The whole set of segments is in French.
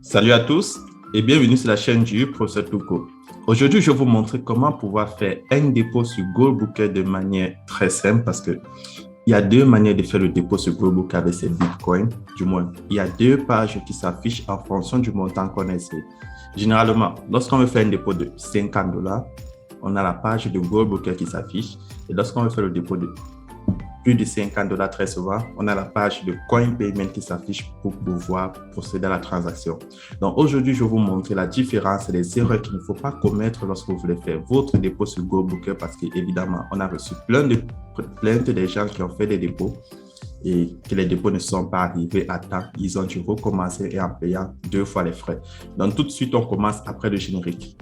Salut à tous et bienvenue sur la chaîne du Professeur Touko. Aujourd'hui, je vais vous montrer comment pouvoir faire un dépôt sur Goldbooker de manière très simple parce que il y a deux manières de faire le dépôt sur Goldbooker avec ces bitcoins. Du moins, il y a deux pages qui s'affichent en fonction du montant qu'on essaie. Généralement, lorsqu'on veut faire un dépôt de $50, on a la page de Goldbooker qui s'affiche. Et lorsqu'on veut faire le dépôt de plus de $50 très souvent, on a la page de Coin Payment qui s'affiche pour pouvoir procéder à la transaction. Donc aujourd'hui, je vais vous montrer la différence et les erreurs qu'il ne faut pas commettre lorsque vous voulez faire votre dépôt sur Goldbooker parce qu'évidemment, on a reçu plein de plaintes des gens qui ont fait des dépôts et que les dépôts ne sont pas arrivés à temps. Ils ont dû recommencer et en payant 2 fois les frais. Donc tout de suite, on commence après le générique.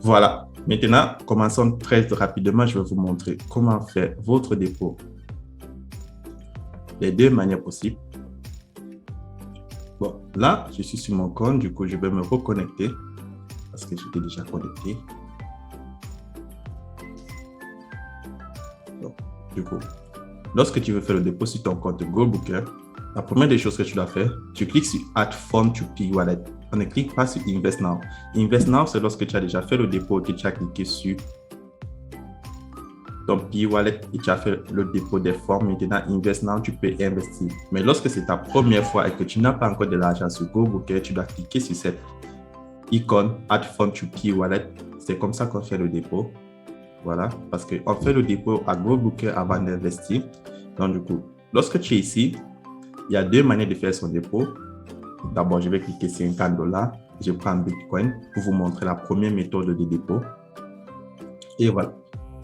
Voilà, maintenant, commençons très rapidement. Je vais vous montrer comment faire votre dépôt. Les deux manières possibles. Bon, là, je suis sur mon compte. Du coup, je vais me reconnecter parce que j'étais déjà connecté. Donc, du coup, lorsque tu veux faire le dépôt sur ton compte Goldbooker, la première des choses que tu dois faire, tu cliques sur Add Fund to P-Wallet. On ne clique pas sur Invest Now. Invest Now, c'est lorsque tu as déjà fait le dépôt et que tu as cliqué sur ton P-Wallet et tu as fait le dépôt des fonds. Maintenant, Invest Now, tu peux investir. Mais lorsque c'est ta première fois et que tu n'as pas encore de l'argent sur Goldbooker, tu dois cliquer sur cette icône Add Fund to P-Wallet. C'est comme ça qu'on fait le dépôt. Voilà, parce qu'on fait le dépôt à Goldbooker avant d'investir. Donc, du coup, lorsque tu es ici, il y a deux manières de faire son dépôt. D'abord, je vais cliquer sur $50. Je prends Bitcoin pour vous montrer la première méthode de dépôt. Et voilà.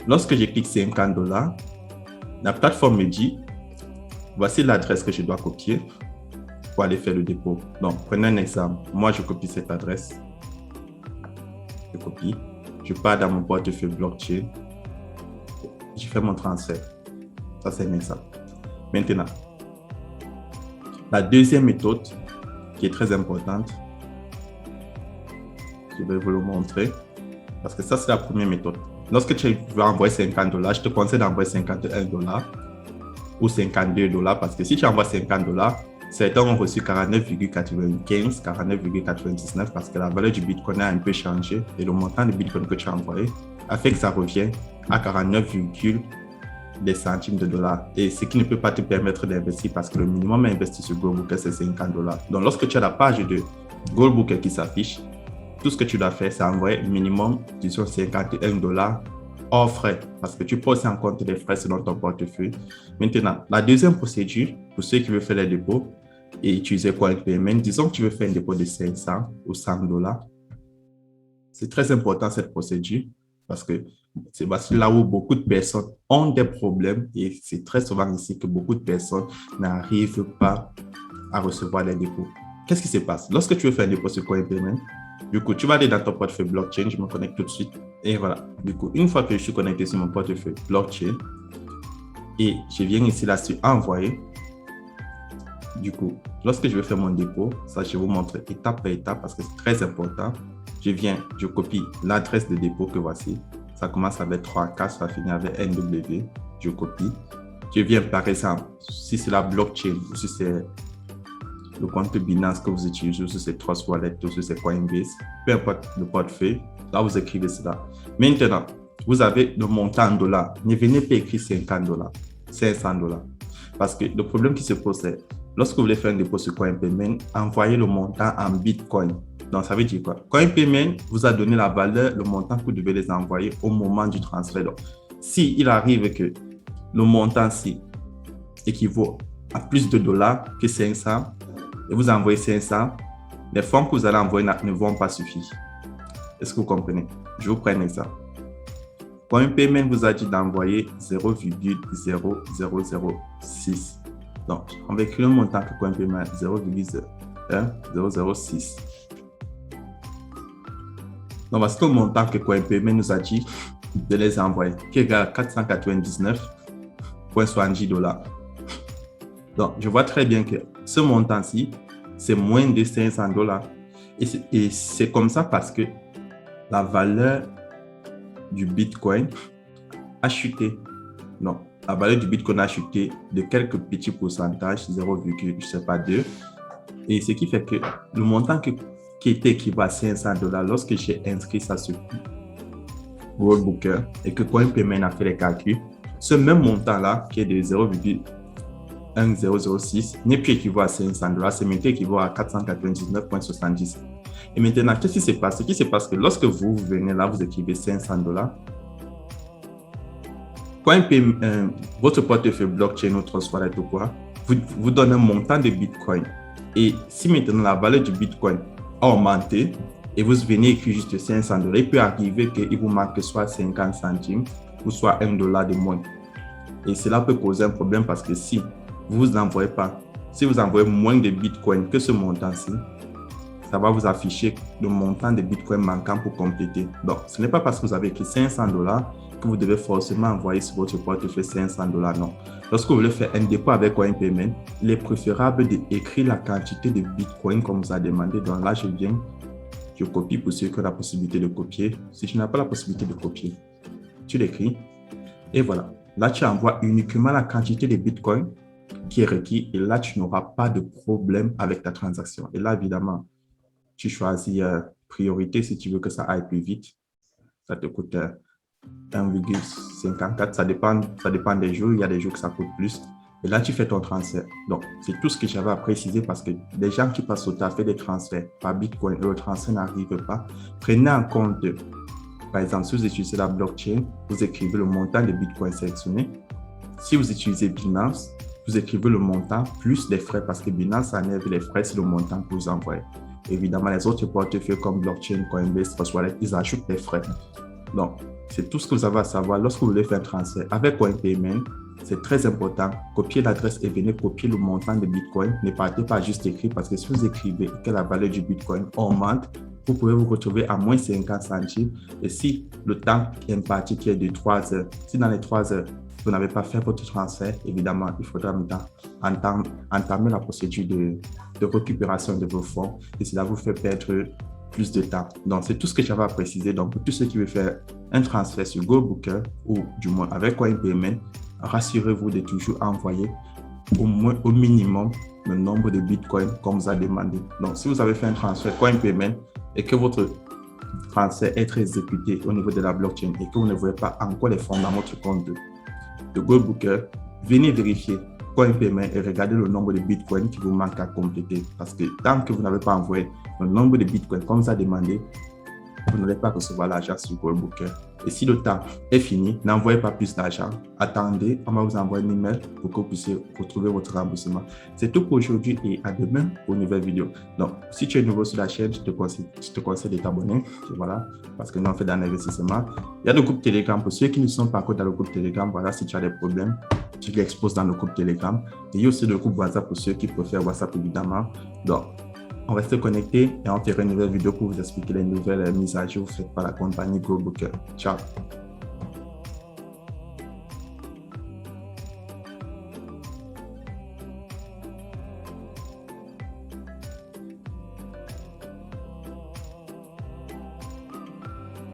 Lorsque je clique sur $50, la plateforme me dit, voici l'adresse que je dois copier pour aller faire le dépôt. Donc, prenez un exemple. Moi, je copie cette adresse. Je copie. Je pars dans mon portefeuille blockchain. Je fais mon transfert. Ça, c'est un exemple. Maintenant, la deuxième méthode qui est très importante, je vais vous le montrer parce que ça, c'est la première méthode. Lorsque tu vas envoyer $50, je te conseille d'envoyer $51 ou $52 parce que si tu envoies $50, certains ont reçu 49,95, 49,99 parce que la valeur du Bitcoin a un peu changé et le montant de Bitcoin que tu as envoyé a fait que ça revient à 49, des centimes de dollars et ce qui ne peut pas te permettre d'investir parce que le minimum à investir sur Goldbooker c'est $50. Donc lorsque tu as la page de Goldbooker qui s'affiche, tout ce que tu dois faire c'est envoyer minimum disons $51 hors frais parce que tu poses en compte les frais selon ton portefeuille. Maintenant, la deuxième procédure pour ceux qui veulent faire les dépôts et utiliser Coin Payment, disons que tu veux faire un dépôt de 500 ou $100. C'est très important cette procédure parce que c'est là où beaucoup de personnes ont des problèmes et c'est très souvent ici que beaucoup de personnes n'arrivent pas à recevoir les dépôts. Qu'est-ce qui se passe? Lorsque tu veux faire un dépôt sur Coin Payment, du coup, tu vas aller dans ton portefeuille blockchain, je me connecte tout de suite et voilà. Du coup, une fois que je suis connecté sur mon portefeuille blockchain et je viens ici là sur envoyer, du coup, lorsque je vais faire mon dépôt, ça je vais vous montrer étape par étape parce que c'est très important. Je copie l'adresse de dépôt que voici. Ça commence avec 3K, ça finit avec NW. Je copie. Je viens par exemple, si c'est la blockchain ou si c'est le compte Binance que vous utilisez, ou si c'est Trust Wallet ou si c'est Coinbase, peu importe le portefeuille, là vous écrivez cela. Maintenant, vous avez le montant en dollars. Ne venez pas écrire $50, $500. Parce que le problème qui se pose, c'est lorsque vous voulez faire un dépôt sur Coin Payment, envoyez le montant en Bitcoin. Donc, ça veut dire quoi? Coin Payment vous a donné la valeur, le montant que vous devez les envoyer au moment du transfert. Donc, s'il arrive que le montant-ci équivaut à plus de dollars que 500 et vous envoyez 500, les fonds que vous allez envoyer ne vont pas suffire. Est-ce que vous comprenez? Je vous prends un exemple. Coin Payment vous a dit d'envoyer 0,0006. Donc, on va écrire le montant que Coin Payment 0,006. Donc, voici le montant que Coin Payment nous a dit de les envoyer, qui est égal à $499,70. Donc, je vois très bien que ce montant-ci, c'est moins de 500 dollars. Et c'est comme ça parce que la valeur du Bitcoin a chuté. Non, la valeur du Bitcoin a chuté de quelques petits pourcentages, 0, je sais pas, 2. Et ce qui fait que le montant qui était équivalent à 500 dollars lorsque j'ai inscrit ça sur Worldbooker et que CoinPayment a fait les calculs, ce même montant-là, qui est de 0,1006, n'est plus équivalent à 500 dollars, c'est maintenant équivalent à 499,70. Et maintenant, qu'est-ce qui se passe? Ce qui se passe que lorsque vous venez là, vous écrivez 500 dollars, votre portefeuille blockchain ou Trust Wallet ou quoi, vous donne un montant de Bitcoin. Et si maintenant la valeur du Bitcoin a augmenté et vous venez écrire juste 500 dollars, il peut arriver qu'il vous manque soit 50 centimes ou soit 1 dollar de moins. Et cela peut causer un problème parce que si vous n'envoyez pas, si vous envoyez moins de Bitcoin que ce montant-ci, ça va vous afficher le montant de Bitcoin manquant pour compléter. Donc, ce n'est pas parce que vous avez écrit 500 dollars que vous devez forcément envoyer sur votre portefeuille 500 dollars, non. Lorsque vous voulez faire un dépôt avec CoinPayment, il est préférable d'écrire la quantité de Bitcoin comme vous a demandé. Donc là, je copie pour ceux qui ont la possibilité de copier. Si tu n'as pas la possibilité de copier, tu l'écris et voilà. Là, tu envoies uniquement la quantité de Bitcoin qui est requis et là, tu n'auras pas de problème avec ta transaction. Et là, évidemment, tu choisis priorité si tu veux que ça aille plus vite. Ça te coûte 1,54. Ça dépend des jours. Il y a des jours que ça coûte plus. Et là, tu fais ton transfert. Donc, c'est tout ce que j'avais à préciser parce que les gens qui passent au temps à faire des transferts par Bitcoin et le transfert n'arrive pas. Prenez en compte, par exemple, si vous utilisez la blockchain, vous écrivez le montant de Bitcoin sélectionné. Si vous utilisez Binance, vous écrivez le montant plus les frais parce que Binance enlève les frais sur le montant que vous envoyez. Évidemment, les autres portefeuilles comme Blockchain, Coinbase, Trust Wallet, ils ajoutent des frais. Donc, c'est tout ce que vous avez à savoir lorsque vous voulez faire un transfert. Avec CoinPayment, c'est très important. Copiez l'adresse et venez copier le montant de Bitcoin. Ne partez pas juste écrire parce que si vous écrivez que la valeur du Bitcoin augmente, vous pouvez vous retrouver à moins 50 centimes. Et si le temps imparti qui est de 3 heures, si dans les 3 heures, vous n'avez pas fait votre transfert, évidemment, il faudra entamer la procédure de récupération de vos fonds et cela vous fait perdre plus de temps. Donc, c'est tout ce que j'avais à préciser. Donc, pour tous ceux qui veulent faire un transfert sur GoBooker ou du moins avec CoinPayment, rassurez-vous de toujours envoyer au minimum le nombre de Bitcoin qu'on vous a demandé. Donc, si vous avez fait un transfert CoinPayment et que votre transfert est exécuté au niveau de la blockchain et que vous ne voyez pas encore les fonds dans votre compte de GoBooker, venez vérifier CoinPayment et regardez le nombre de Bitcoin qui vous manque à compléter. Parce que tant que vous n'avez pas envoyé le nombre de Bitcoin comme vous a demandé, vous n'allez pas recevoir l'argent sur GoBooker. Et si le temps est fini, n'envoyez pas plus d'argent. Attendez, on va vous envoyer un email pour que vous puissiez retrouver votre remboursement. C'est tout pour aujourd'hui et à demain pour une nouvelle vidéo. Donc, si tu es nouveau sur la chaîne, je te conseille de t'abonner. Voilà, parce que nous on fait d'un investissement. Il y a le groupe Telegram pour ceux qui ne sont pas encore dans le groupe Telegram. Voilà, si tu as des problèmes, tu l'exposes dans le groupe Telegram. Et il y a aussi le groupe WhatsApp pour ceux qui préfèrent WhatsApp évidemment. Donc, on reste connecté et on fera une nouvelle vidéo pour vous expliquer les nouvelles mises à jour faites par la compagnie GoBooker. Ciao.